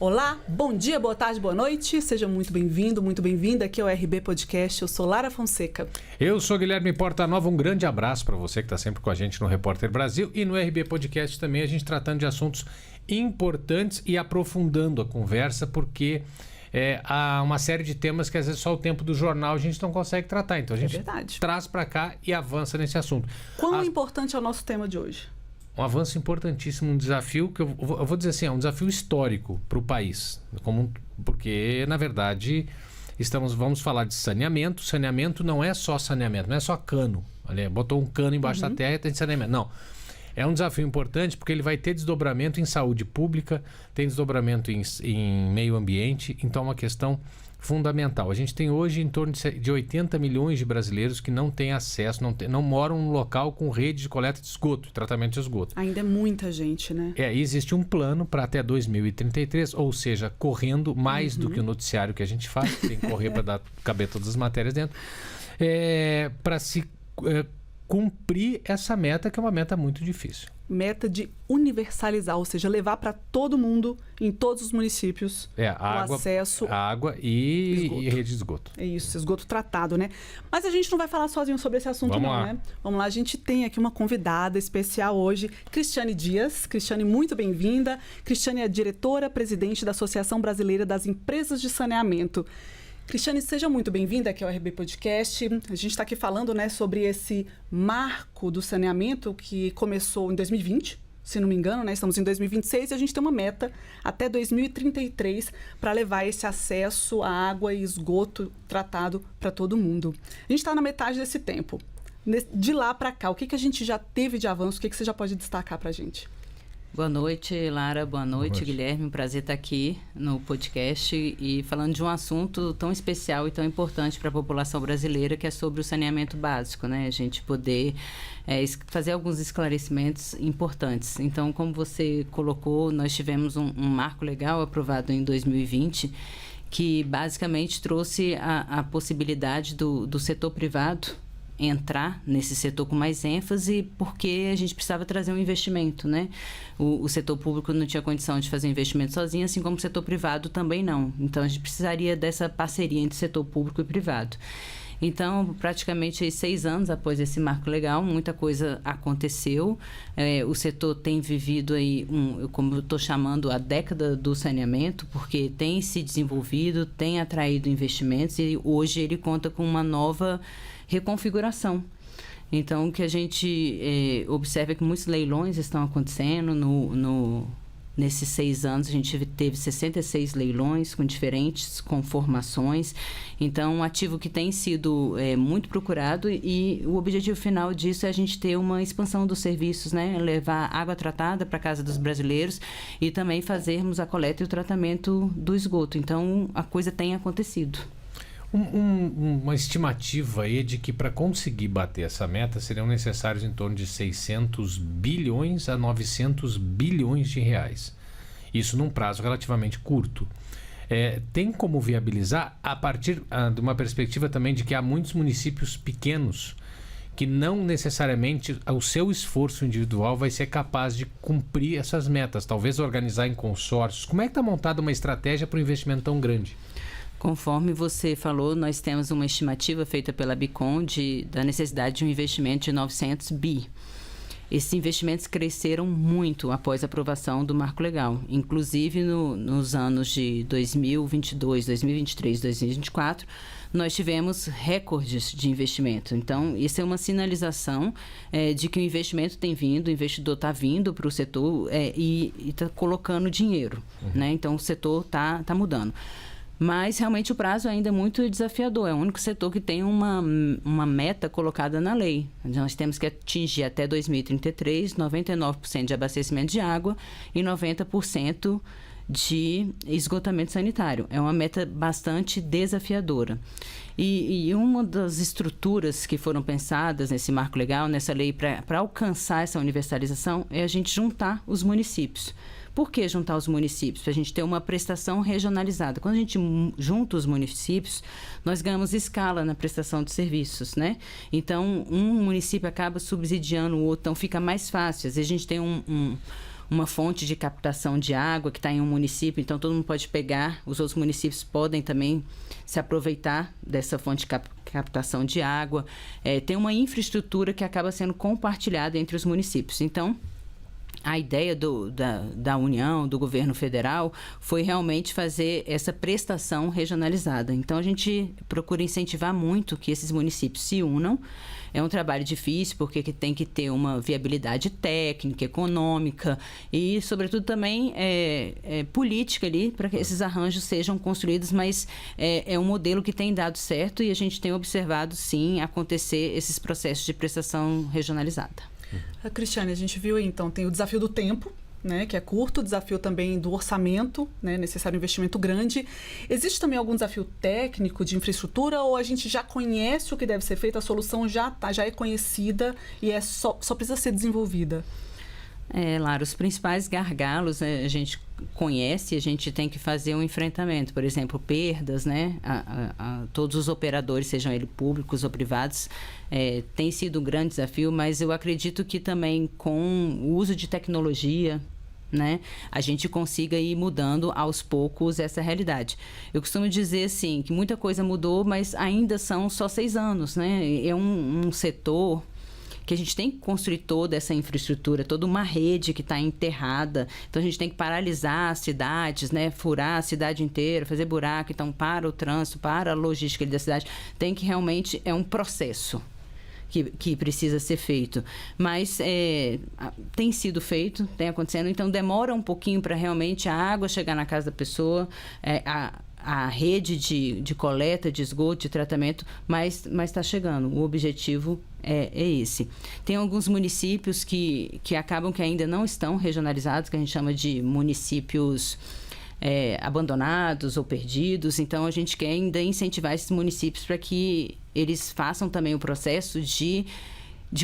Olá, bom dia, boa tarde, boa noite. Seja muito bem-vindo, muito bem-vinda. Aqui é o RB Podcast. Eu sou Lara Fonseca. Eu sou Guilherme Portanova. Um grande abraço para você que está sempre com a gente no Repórter Brasil e no RB Podcast também, a gente tratando de assuntos importantes e aprofundando a conversa, porque há uma série de temas que às vezes só o tempo do jornal a gente não consegue tratar. Então a gente traz para cá e avança nesse assunto. Quão importante é o nosso tema de hoje? Um avanço importantíssimo, um desafio que eu vou dizer assim, é um desafio histórico para o país, porque na verdade vamos falar de saneamento. Saneamento não é só saneamento, não é só cano. Botou um cano embaixo da terra e tem saneamento. Não. É um desafio importante porque ele vai ter desdobramento em saúde pública, tem desdobramento em meio ambiente, então é uma questão fundamental. A gente tem hoje em torno de 80 milhões de brasileiros que não têm acesso, não moram num local com rede de coleta de esgoto, tratamento de esgoto. Ainda é muita gente, né? Existe um plano para até 2033, ou seja, correndo mais do que o noticiário que a gente faz, tem que correr para caber todas as matérias dentro, para se cumprir essa meta, que é uma meta muito difícil. Meta de universalizar, ou seja, levar para todo mundo, em todos os municípios, o acesso à água e rede de esgoto. É isso, esgoto tratado, né? Mas a gente não vai falar sozinho sobre esse assunto, né? Vamos lá, a gente tem aqui uma convidada especial hoje, Cristiane Dias. Cristiane, muito bem-vinda. Cristiane é diretora-presidente da Associação Brasileira das Empresas de Saneamento. Cristiane, seja muito bem-vinda aqui ao RB Podcast. A gente está aqui falando, né, sobre esse marco do saneamento que começou em 2020, se não me engano, né? Estamos em 2026 e a gente tem uma meta até 2033 para levar esse acesso à água e esgoto tratado para todo mundo. A gente está na metade desse tempo. De lá para cá, o que a gente já teve de avanço? O que você já pode destacar para a gente? Boa noite, Lara. Boa noite, Guilherme. Um prazer estar aqui no podcast e falando de um assunto tão especial e tão importante para a população brasileira, que é sobre o saneamento básico, né? A gente poder fazer alguns esclarecimentos importantes. Então, como você colocou, nós tivemos um marco legal aprovado em 2020, que basicamente trouxe a possibilidade do setor privado entrar nesse setor com mais ênfase, porque a gente precisava trazer um investimento, né? O setor público não tinha condição de fazer investimento sozinho, assim como o setor privado também não. Então, a gente precisaria dessa parceria entre setor público e privado. Então, praticamente 6 anos após esse marco legal, muita coisa aconteceu. O setor tem vivido aí, como eu estou chamando, a década do saneamento, porque tem se desenvolvido, tem atraído investimentos e hoje ele conta com uma nova reconfiguração. Então, o que a gente observa é que muitos leilões estão acontecendo. Nesses 6 anos, a gente teve 66 leilões com diferentes conformações. Então, um ativo que tem sido muito procurado, e o objetivo final disso é a gente ter uma expansão dos serviços, né? Levar água tratada para a casa dos brasileiros e também fazermos a coleta e o tratamento do esgoto. Então, a coisa tem acontecido. Uma estimativa aí de que para conseguir bater essa meta seriam necessários em torno de 600 bilhões a 900 bilhões de reais. Isso num prazo relativamente curto. Tem como viabilizar a partir de uma perspectiva também de que há muitos municípios pequenos que não necessariamente o seu esforço individual vai ser capaz de cumprir essas metas, talvez organizar em consórcios. Como é que está montada uma estratégia para um investimento tão grande? Conforme você falou, nós temos uma estimativa feita pela Bicom da necessidade de um investimento de 900 bi. Esses investimentos cresceram muito após a aprovação do Marco Legal. Inclusive, nos anos de 2022, 2023, 2024, nós tivemos recordes de investimento. Então, isso é uma sinalização de que o investimento tem vindo, o investidor está vindo para o setor e está colocando dinheiro. Né? Então, o setor está mudando. Mas, realmente, o prazo ainda é muito desafiador. É o único setor que tem uma meta colocada na lei. Nós temos que atingir até 2033 99% de abastecimento de água e 90% de esgotamento sanitário. É uma meta bastante desafiadora. E uma das estruturas que foram pensadas nesse marco legal, nessa lei, para alcançar essa universalização, é a gente juntar os municípios. Por que juntar os municípios? Para a gente ter uma prestação regionalizada. Quando a gente junta os municípios, nós ganhamos escala na prestação de serviços, né? Então, um município acaba subsidiando o outro, então fica mais fácil. Às vezes a gente tem uma fonte de captação de água que está em um município, então todo mundo pode pegar, os outros municípios podem também se aproveitar dessa fonte de captação de água. Tem uma infraestrutura que acaba sendo compartilhada entre os municípios. Então, a ideia da União, do governo federal, foi realmente fazer essa prestação regionalizada. Então, a gente procura incentivar muito que esses municípios se unam. É um trabalho difícil, porque tem que ter uma viabilidade técnica, econômica e, sobretudo, também política ali, para que esses arranjos sejam construídos, mas é um modelo que tem dado certo e a gente tem observado, sim, acontecer esses processos de prestação regionalizada. Cristiane, a gente viu aí, então, tem o desafio do tempo, né, que é curto, o desafio também do orçamento, né, necessário investimento grande. Existe também algum desafio técnico de infraestrutura ou a gente já conhece o que deve ser feito, a solução já é conhecida e só precisa ser desenvolvida? Lara, os principais gargalos, né, a gente conhece, a gente tem que fazer um enfrentamento. Por exemplo, perdas, né? Todos os operadores, sejam eles públicos ou privados, tem sido um grande desafio, mas eu acredito que também com o uso de tecnologia, né, a gente consiga ir mudando aos poucos essa realidade. Eu costumo dizer assim, que muita coisa mudou, mas ainda são só 6 anos, né? É um setor que a gente tem que construir toda essa infraestrutura, toda uma rede que está enterrada. Então, a gente tem que paralisar as cidades, né? Furar a cidade inteira, fazer buraco. Então, para o trânsito, para a logística da cidade, tem que realmente... É um processo que precisa ser feito. Mas tem sido feito, tem acontecendo. Então, demora um pouquinho para realmente a água chegar na casa da pessoa, a rede de coleta, de esgoto, de tratamento, mas está chegando. O objetivo é esse. Tem alguns municípios que acabam que ainda não estão regionalizados, que a gente chama de municípios abandonados ou perdidos. Então, a gente quer ainda incentivar esses municípios para que eles façam também o processo de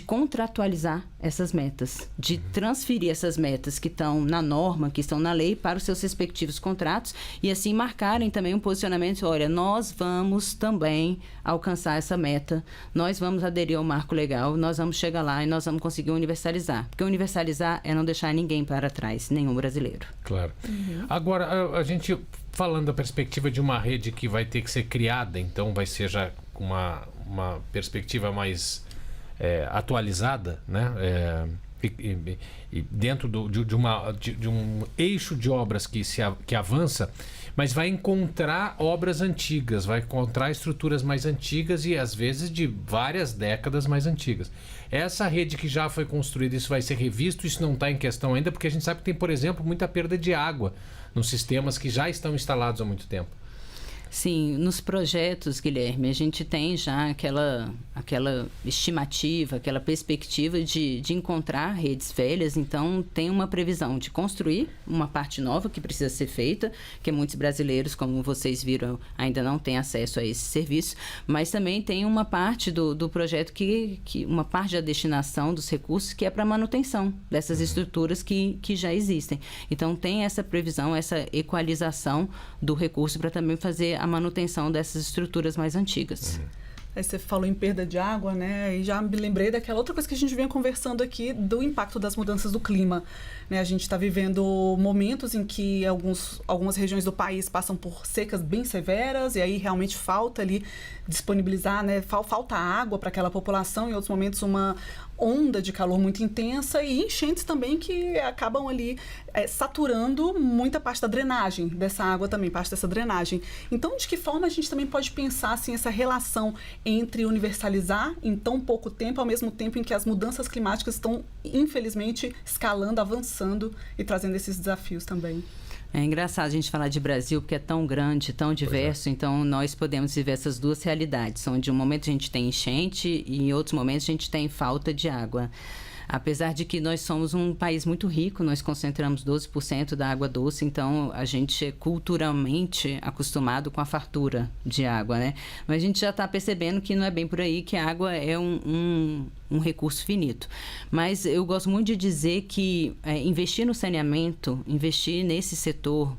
contratualizar essas metas, de transferir essas metas que estão na norma, que estão na lei, para os seus respectivos contratos e assim marcarem também um posicionamento, olha, nós vamos também alcançar essa meta, nós vamos aderir ao marco legal, nós vamos chegar lá e nós vamos conseguir universalizar, porque universalizar é não deixar ninguém para trás, nenhum brasileiro. Claro. Agora, a gente falando da perspectiva de uma rede que vai ter que ser criada, então vai ser já uma perspectiva mais atualizada, né? E dentro de um eixo de obras que avança, mas vai encontrar obras antigas, vai encontrar estruturas mais antigas e às vezes de várias décadas mais antigas. Essa rede que já foi construída, isso vai ser revisto, isso não está em questão ainda, porque a gente sabe que tem, por exemplo, muita perda de água nos sistemas que já estão instalados há muito tempo. Sim, nos projetos, Guilherme, a gente tem já aquela estimativa, aquela perspectiva de encontrar redes velhas. Então, tem uma previsão de construir uma parte nova que precisa ser feita, que muitos brasileiros, como vocês viram, ainda não têm acesso a esse serviço. Mas também tem uma parte do projeto, uma parte da destinação dos recursos que é para manutenção dessas estruturas que já existem. Então, tem essa previsão, essa equalização do recurso para também fazer a manutenção dessas estruturas mais antigas. Aí você falou em perda de água, né? E já me lembrei daquela outra coisa que a gente vinha conversando aqui, do impacto das mudanças do clima, né? A gente está vivendo momentos em que algumas regiões do país passam por secas bem severas e aí realmente falta ali disponibilizar, né? Falta água para aquela população, em outros momentos uma onda de calor muito intensa e enchentes também que acabam ali saturando muita parte da drenagem dessa água também, parte dessa drenagem. Então, de que forma a gente também pode pensar assim, essa relação entre universalizar em tão pouco tempo, ao mesmo tempo em que as mudanças climáticas estão, infelizmente, escalando, avançando e trazendo esses desafios também? É engraçado a gente falar de Brasil, porque é tão grande, tão diverso, então nós podemos viver essas duas realidades, onde um momento a gente tem enchente e em outros momentos a gente tem falta de água. Apesar de que nós somos um país muito rico, nós concentramos 12% da água doce, então a gente é culturalmente acostumado com a fartura de água, né? Mas a gente já está percebendo que não é bem por aí, que a água é um recurso finito. Mas eu gosto muito de dizer que investir no saneamento, investir nesse setor,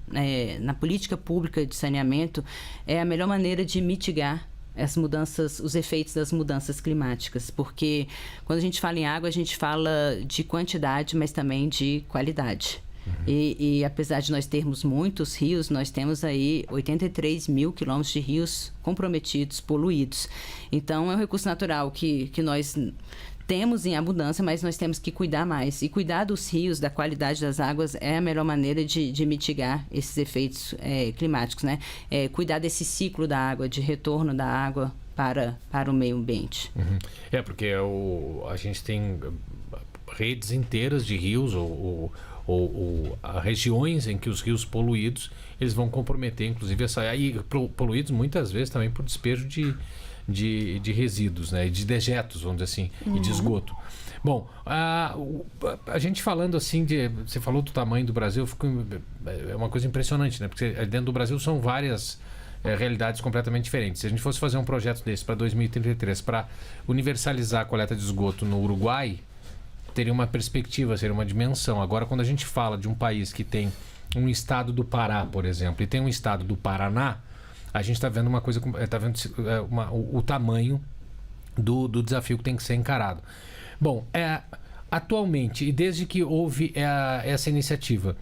na política pública de saneamento, é a melhor maneira de mitigar as mudanças, os efeitos das mudanças climáticas, porque quando a gente fala em água, a gente fala de quantidade, mas também de qualidade. E apesar de nós termos muitos rios, nós temos aí 83 mil quilômetros de rios comprometidos, poluídos. Então, é um recurso natural que nós temos em abundância, mas nós temos que cuidar mais. E cuidar dos rios, da qualidade das águas, é a melhor maneira de mitigar esses efeitos climáticos, né? Cuidar desse ciclo da água, de retorno da água para o meio ambiente. Porque a gente tem redes inteiras de rios ou regiões em que os rios poluídos, eles vão comprometer, inclusive, poluídos muitas vezes também por despejo de resíduos, né? De dejetos, vamos dizer assim, e de esgoto. Bom, a gente falando assim, você falou do tamanho do Brasil, é uma coisa impressionante, né? Porque dentro do Brasil são várias realidades completamente diferentes. Se a gente fosse fazer um projeto desse para 2033, para universalizar a coleta de esgoto no Uruguai, teria uma perspectiva, seria uma dimensão. Agora, quando a gente fala de um país que tem um estado do Pará, por exemplo, e tem um estado do Paraná, a gente está vendo uma coisa, o tamanho do desafio que tem que ser encarado. Bom, atualmente, e desde que houve essa iniciativa,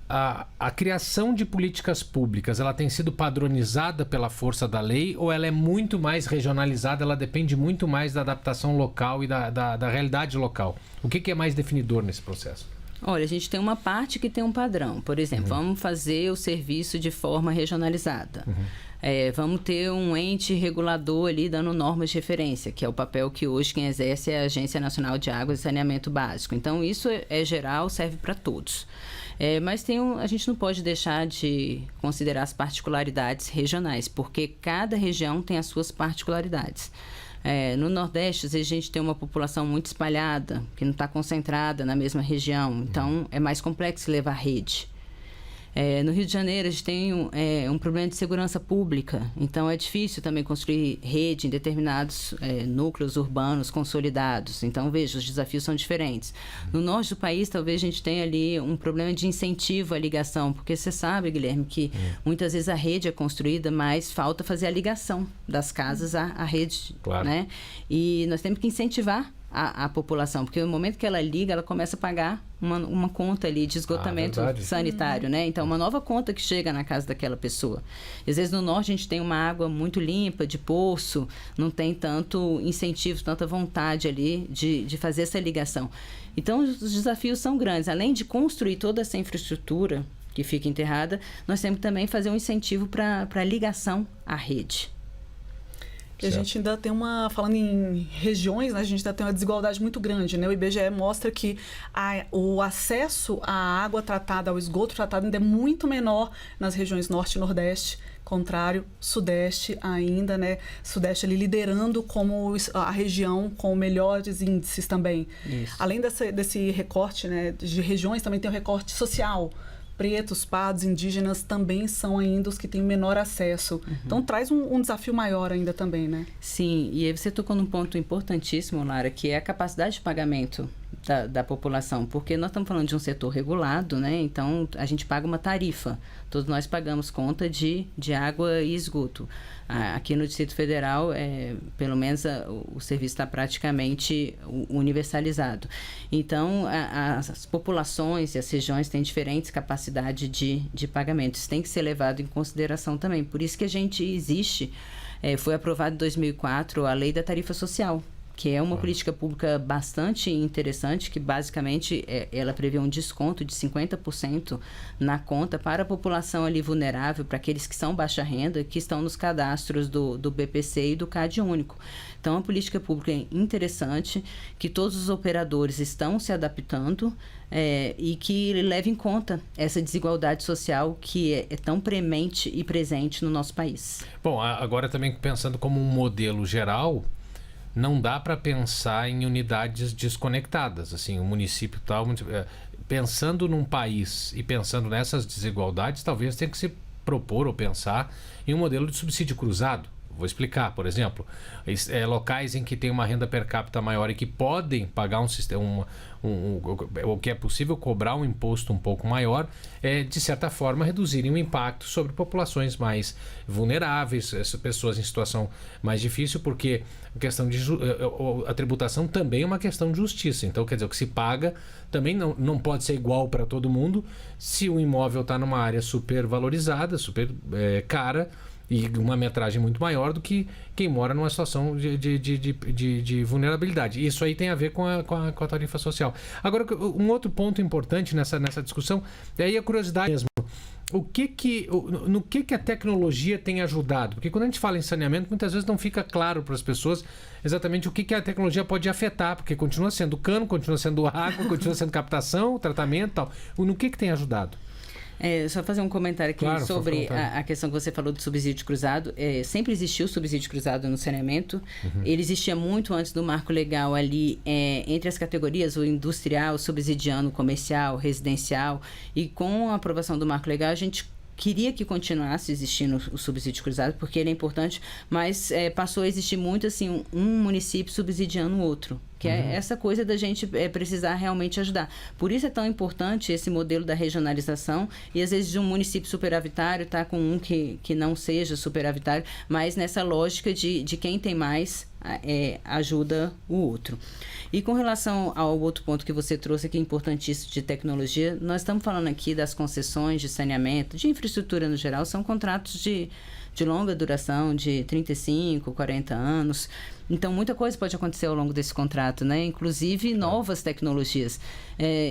a criação de políticas públicas, ela tem sido padronizada pela força da lei ou ela é muito mais regionalizada, ela depende muito mais da adaptação local e da realidade local? O que é mais definidor nesse processo? Olha, a gente tem uma parte que tem um padrão. Por exemplo, vamos fazer o serviço de forma regionalizada. Vamos ter um ente regulador ali dando normas de referência, que é o papel que hoje quem exerce é a Agência Nacional de Águas e Saneamento Básico. Então, isso é geral, serve para todos. Mas a gente não pode deixar de considerar as particularidades regionais, porque cada região tem as suas particularidades. No Nordeste, às vezes, a gente tem uma população muito espalhada, que não está concentrada na mesma região, então é mais complexo levar rede. No Rio de Janeiro, a gente tem um problema de segurança pública, então é difícil também construir rede em determinados núcleos urbanos consolidados. Então, veja, os desafios são diferentes. No norte do país, talvez a gente tenha ali um problema de incentivo à ligação, porque você sabe, Guilherme, que muitas vezes a rede é construída, mas falta fazer a ligação das casas à rede. Claro. Né? E nós temos que incentivar a população, porque no momento que ela liga, ela começa a pagar uma conta ali de esgotamento sanitário, né? Então, uma nova conta que chega na casa daquela pessoa. Às vezes, no norte, a gente tem uma água muito limpa, de poço, não tem tanto incentivo, tanta vontade ali de fazer essa ligação. Então, os desafios são grandes. Além de construir toda essa infraestrutura que fica enterrada, nós temos que também fazer um incentivo para a ligação à rede. E a gente ainda tem falando em regiões, né, a gente ainda tem uma desigualdade muito grande, né? O IBGE mostra que o acesso à água tratada, ao esgoto tratado ainda é muito menor nas regiões Norte e Nordeste, contrário, Sudeste ainda, né? Sudeste ali liderando como a região com melhores índices também. Isso. Além desse recorte, né, de regiões, também tem o recorte social. Pretos, pardos, indígenas também são ainda os que têm menor acesso. Então, traz um desafio maior ainda também, né? Sim, e aí você tocou num ponto importantíssimo, Lara, que é a capacidade de pagamento da população, porque nós estamos falando de um setor regulado, né? Então, a gente paga uma tarifa. Todos nós pagamos conta de água e esgoto. Aqui no Distrito Federal, pelo menos o serviço está praticamente universalizado. Então, as populações e as regiões têm diferentes capacidades de pagamento. Isso tem que ser levado em consideração também. Por isso que a gente existe, foi aprovada em 2004 a Lei da Tarifa Social, que é uma política pública bastante interessante, que basicamente ela prevê um desconto de 50% na conta para a população ali vulnerável, para aqueles que são baixa renda, que estão nos cadastros do BPC e do CAD único. Então, é uma política pública interessante, que todos os operadores estão se adaptando e que leve em conta essa desigualdade social que é tão premente e presente no nosso país. Bom, agora também pensando como um modelo geral, não dá para pensar em unidades desconectadas, assim, o município tal, pensando num país e pensando nessas desigualdades, talvez tenha que se propor ou pensar em um modelo de subsídio cruzado. Vou explicar. Por exemplo, locais em que tem uma renda per capita maior e que podem pagar um sistema, o que é possível cobrar um imposto um pouco maior, de certa forma reduzirem o impacto sobre populações mais vulneráveis, pessoas em situação mais difícil, porque a tributação também é uma questão de justiça. Então, quer dizer, o que se paga também não pode ser igual para todo mundo. Se o imóvel está numa área super valorizada, super cara, e uma metragem muito maior do que quem mora numa situação de vulnerabilidade. Isso aí tem a ver com a tarifa social. Agora, um outro ponto importante nessa discussão é aí a curiosidade mesmo. No que a tecnologia tem ajudado? Porque quando a gente fala em saneamento, muitas vezes não fica claro para as pessoas exatamente o que a tecnologia pode afetar, porque continua sendo cano, continua sendo água, continua sendo captação, tratamento e tal. No que tem ajudado? Só fazer um comentário aqui sobre a questão que você falou do subsídio cruzado. Sempre existiu subsídio cruzado no saneamento. Ele existia muito antes do marco legal ali, entre as categorias, o industrial, subsidiando o comercial, residencial. E com a aprovação do marco legal, a gente queria que continuasse existindo o subsídio cruzado, porque ele é importante, mas passou a existir muito assim, um município subsidiando o outro. Que é essa coisa da gente precisar realmente ajudar. Por isso é tão importante esse modelo da regionalização e às vezes um município superavitário está com um que não seja superavitário, mas nessa lógica de quem tem mais ajuda o outro. E com relação ao outro ponto que você trouxe aqui, importantíssimo, de tecnologia, nós estamos falando aqui das concessões de saneamento, de infraestrutura no geral, são contratos de longa duração, de 35, 40 anos. Então, muita coisa pode acontecer ao longo desse contrato, né? Inclusive novas tecnologias.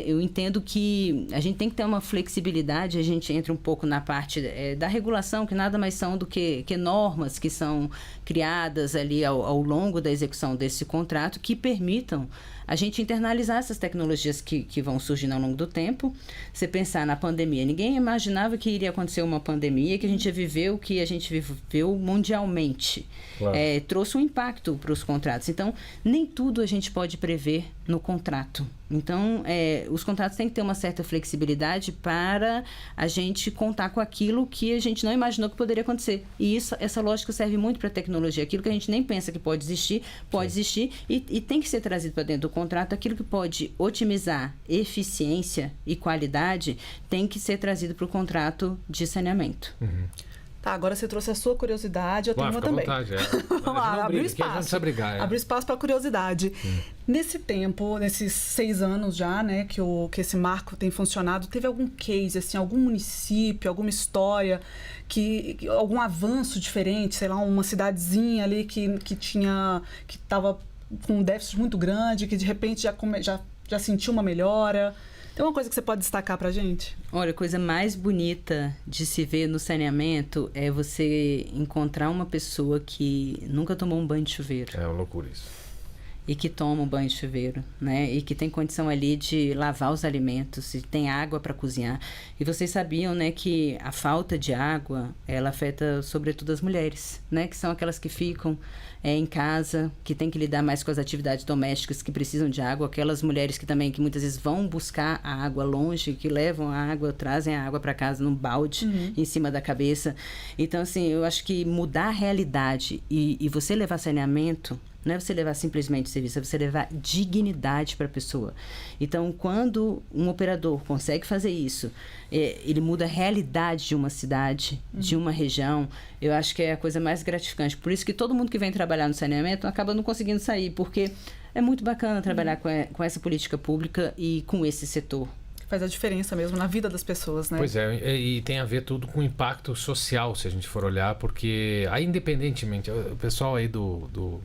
Eu entendo que a gente tem que ter uma flexibilidade, a gente entra um pouco na parte da regulação, que nada mais são do que normas que são criadas ali ao longo da execução desse contrato, que permitam a gente internalizar essas tecnologias que vão surgindo ao longo do tempo. Você pensar na pandemia, ninguém imaginava que iria acontecer uma pandemia, que a gente ia viver o que a gente viveu mundialmente. Claro. Trouxe um impacto para os contratos. Então, nem tudo a gente pode prever no contrato. Então, os contratos têm que ter uma certa flexibilidade para a gente contar com aquilo que a gente não imaginou que poderia acontecer. E essa lógica serve muito para a tecnologia. Aquilo que a gente nem pensa que pode existir e tem que ser trazido para dentro do contrato. Aquilo que pode otimizar eficiência e qualidade tem que ser trazido para o contrato de saneamento. Tá, agora você trouxe a sua curiosidade, eu tenho uma também. Vontade, Vamos lá, abrir espaço. Abrir espaço para curiosidade. Nesse tempo, nesses 6 anos já, né, que esse marco tem funcionado, teve algum case, assim, algum município, alguma história, algum avanço diferente, sei lá, uma cidadezinha ali que estava com um déficit muito grande, que de repente já sentiu uma melhora? Tem uma coisa que você pode destacar pra gente? Olha, a coisa mais bonita de se ver no saneamento é você encontrar uma pessoa que nunca tomou um banho de chuveiro. É uma loucura isso. E que toma um banho de chuveiro, né? E que tem condição ali de lavar os alimentos, e tem água para cozinhar. E vocês sabiam, né, que a falta de água, ela afeta sobretudo as mulheres, né? Que são aquelas que ficam em casa, que tem que lidar mais com as atividades domésticas, que precisam de água. Aquelas mulheres que muitas vezes vão buscar a água longe, que levam a água, trazem a água para casa num balde em cima da cabeça. Então, assim, eu acho que mudar a realidade e você levar saneamento, não é você levar simplesmente serviço, é você levar dignidade para a pessoa. Então, quando um operador consegue fazer isso, ele muda a realidade de uma cidade, de uma região, eu acho que é a coisa mais gratificante. Por isso que todo mundo que vem trabalhar no saneamento acaba não conseguindo sair, porque é muito bacana trabalhar com essa política pública e com esse setor. Faz a diferença mesmo na vida das pessoas, né? Pois é, e tem a ver tudo com impacto social, se a gente for olhar, porque aí, independentemente, o pessoal aí do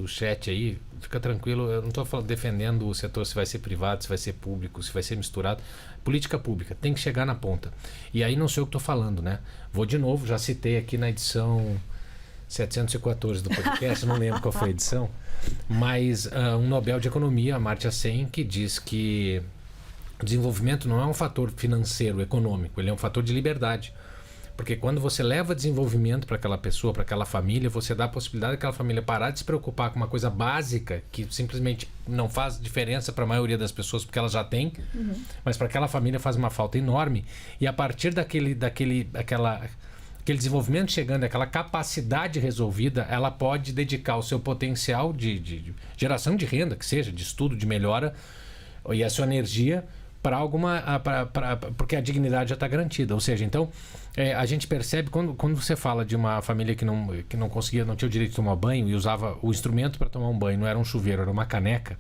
chat aí, fica tranquilo, eu não estou defendendo o setor se vai ser privado, se vai ser público, se vai ser misturado. Política pública, tem que chegar na ponta. E aí não sei o que estou falando, né? Vou de novo, já citei aqui na edição 714 do podcast, não lembro qual foi a edição, mas um Nobel de Economia, Amartya Sen, que diz que o desenvolvimento não é um fator financeiro, econômico, ele é um fator de liberdade. Porque quando você leva desenvolvimento para aquela pessoa, para aquela família, você dá a possibilidade daquela família parar de se preocupar com uma coisa básica que simplesmente não faz diferença para a maioria das pessoas porque ela já tem, mas para aquela família faz uma falta enorme. E a partir aquele desenvolvimento chegando, aquela capacidade resolvida, ela pode dedicar o seu potencial de geração de renda, que seja, de estudo, de melhora, e a sua energia para porque a dignidade já está garantida. Ou seja, então, a gente percebe, quando você fala de uma família que não conseguia, não tinha o direito de tomar banho e usava o instrumento para tomar um banho, não era um chuveiro, era uma caneca,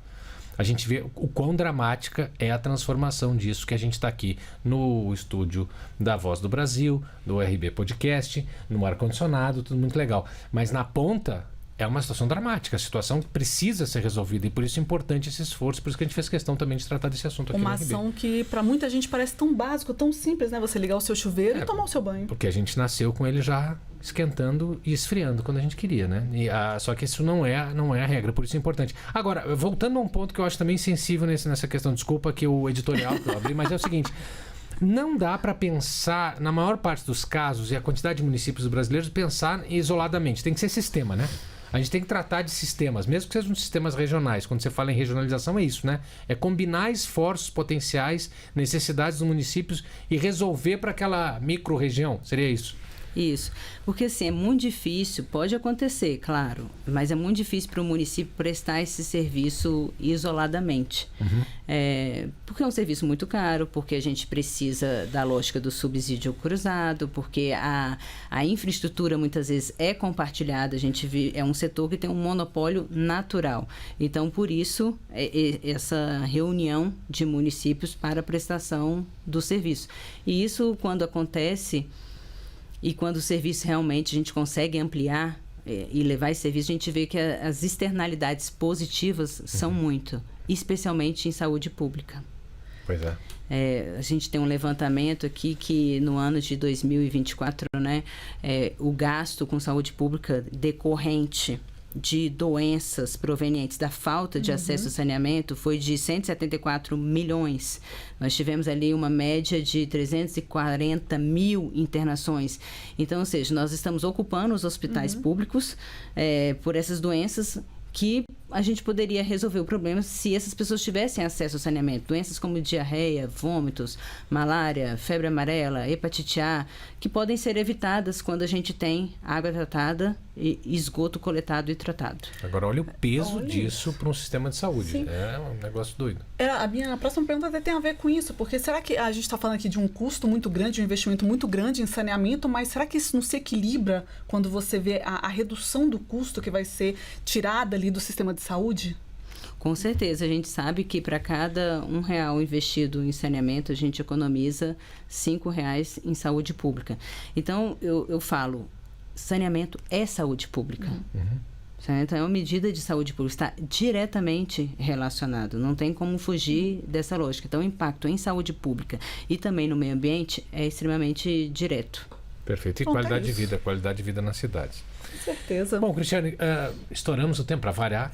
a gente vê o quão dramática é a transformação disso, que a gente está aqui no estúdio da Voz do Brasil, do RB Podcast, no ar-condicionado, tudo muito legal. Mas na ponta é uma situação dramática, a situação precisa ser resolvida e por isso é importante esse esforço, por isso que a gente fez questão também de tratar desse assunto aqui no RB. Uma ação que para muita gente parece tão básico, tão simples, né? Você ligar o seu chuveiro e tomar o seu banho. Porque a gente nasceu com ele já esquentando e esfriando quando a gente queria, né? Só que isso não é a regra, por isso é importante. Agora, voltando a um ponto que eu acho também sensível nessa questão, desculpa que o editorial que eu abri, mas é o seguinte: não dá para pensar, na maior parte dos casos, e a quantidade de municípios brasileiros, pensar isoladamente. Tem que ser sistema, né? A gente tem que tratar de sistemas, mesmo que sejam sistemas regionais. Quando você fala em regionalização, é isso, né? É combinar esforços potenciais, necessidades dos municípios e resolver para aquela micro-região. Seria isso? Isso, porque assim, é muito difícil, pode acontecer, claro, mas é muito difícil para o município prestar esse serviço isoladamente. Porque é um serviço muito caro, porque a gente precisa da lógica do subsídio cruzado, porque a infraestrutura muitas vezes é compartilhada, a gente é um setor que tem um monopólio natural. Então, por isso, essa reunião de municípios para a prestação do serviço. E isso, quando acontece, e quando o serviço realmente a gente consegue ampliar e levar esse serviço, a gente vê que as externalidades positivas são muito, especialmente em saúde pública. Pois é. A gente tem um levantamento aqui que no ano de 2024, né, o gasto com saúde pública decorrente de doenças provenientes da falta de acesso ao saneamento foi de 174 milhões. Nós tivemos ali uma média de 340 mil internações. Então, ou seja, nós estamos ocupando os hospitais públicos por essas doenças que a gente poderia resolver o problema se essas pessoas tivessem acesso ao saneamento. Doenças como diarreia, vômitos, malária, febre amarela, hepatite A, que podem ser evitadas quando a gente tem água tratada e esgoto coletado e tratado. Agora, olha o peso disso para um sistema de saúde. Sim. É um negócio doido. A minha próxima pergunta até tem a ver com isso, porque será que a gente está falando aqui de um custo muito grande, um investimento muito grande em saneamento, mas será que isso não se equilibra quando você vê a redução do custo que vai ser tirada ali do sistema de saúde? Com certeza, a gente sabe que para cada R$1 investido em saneamento, a gente economiza R$5 em saúde pública. Então, eu falo, saneamento é saúde pública. Saneamento é uma medida de saúde pública, está diretamente relacionado, não tem como fugir dessa lógica. Então, o impacto em saúde pública e também no meio ambiente é extremamente direto. Perfeito. E qualidade de vida nas cidades. Com certeza. Bom, Cristiane, estouramos o tempo para variar.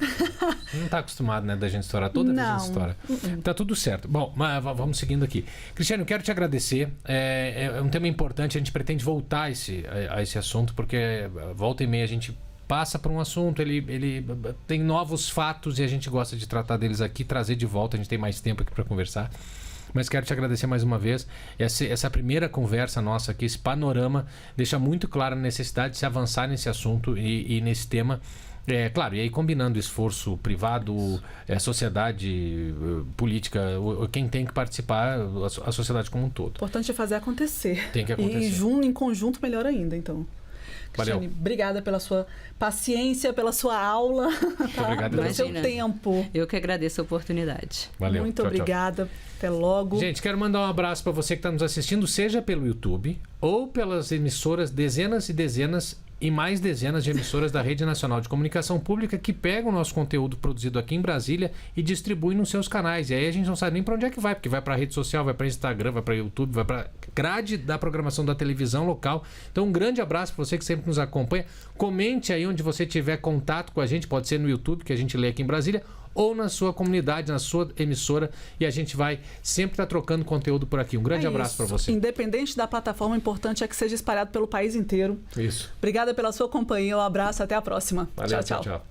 Não está acostumado, né, da gente estourar toda vez a gente estoura. Tá tudo certo. Bom, mas vamos seguindo aqui. Cristiane, eu quero te agradecer. É um tema importante, a gente pretende voltar a esse assunto, porque volta e meia a gente passa por um assunto, ele tem novos fatos e a gente gosta de tratar deles aqui, trazer de volta, a gente tem mais tempo aqui para conversar. Mas quero te agradecer mais uma vez. Essa primeira conversa nossa aqui, esse panorama, deixa muito clara a necessidade de se avançar nesse assunto e nesse tema. Claro, e aí combinando esforço privado, sociedade, política, quem tem que participar, a sociedade como um todo. O importante é fazer acontecer. Tem que acontecer. E em conjunto, melhor ainda, então. Cristiane, obrigada pela sua paciência, pela sua aula, pelo seu tempo. Eu que agradeço a oportunidade. Valeu. Muito obrigada. Tchau. Até logo. Gente, quero mandar um abraço para você que está nos assistindo, seja pelo YouTube ou pelas emissoras, dezenas e dezenas e mais dezenas de emissoras da Rede Nacional de Comunicação Pública que pegam o nosso conteúdo produzido aqui em Brasília e distribuem nos seus canais. E aí a gente não sabe nem para onde é que vai, porque vai para a rede social, vai para Instagram, vai para YouTube, vai para grade da programação da televisão local. Então, um grande abraço para você que sempre nos acompanha. Comente aí onde você tiver contato com a gente, pode ser no YouTube, que a gente lê aqui em Brasília, ou na sua comunidade, na sua emissora, e a gente vai sempre estar trocando conteúdo por aqui. Um grande abraço para você. Independente da plataforma, o importante é que seja espalhado pelo país inteiro. Isso. Obrigada pela sua companhia, um abraço, até a próxima. Valeu, tchau.